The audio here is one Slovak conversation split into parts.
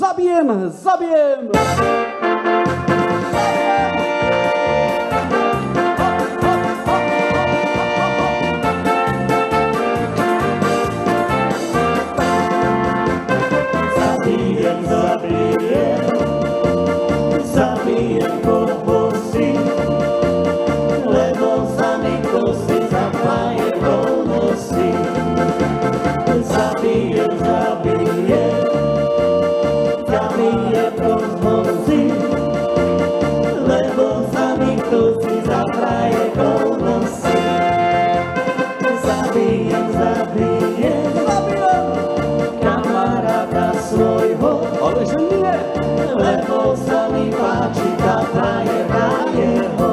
zabijem, zabijem! Zabijem koho si, lebo za niko si zapraje voľnosti. Zabijem koho si, lebo za niko si zapraje voľnosti. Zabijem kamaráda svojho, Ale že nie! lebo sa mi páči tá frajera jeho.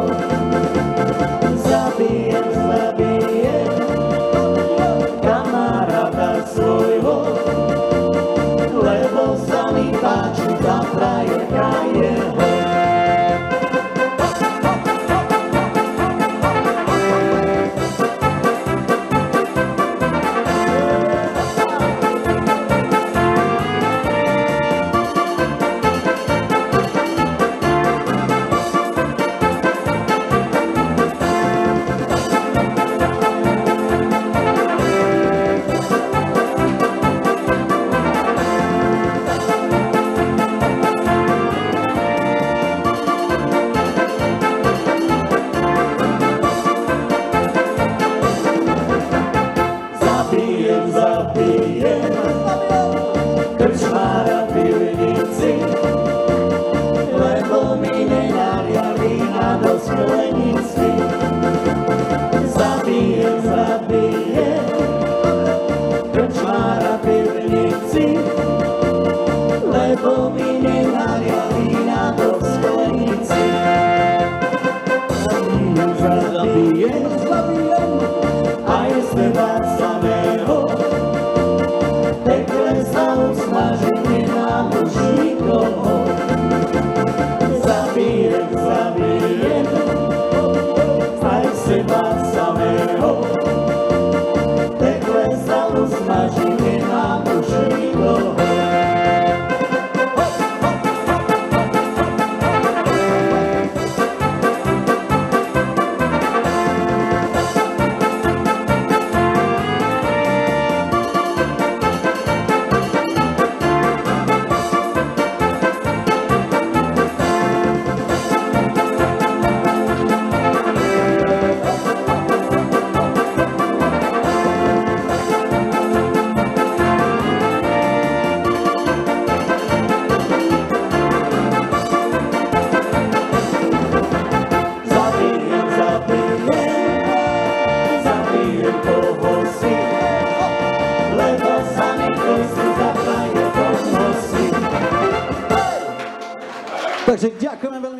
Zabijem kamaráda svojho, lebo sa mi páči tá frajera jeho. Zabijem krčmára v pivnici, lebo mi nenaria vína do sklenici. Zabijem krčmára v pivnici, lebo mi nenaria vína do sklenici. Zabijem aj seba samého, pekle sa usmažiť nemám už nikoho. Zabijem aj seba samého, pekle sa usmažiť nemám už nikoho. Takže ďakujeme veľmi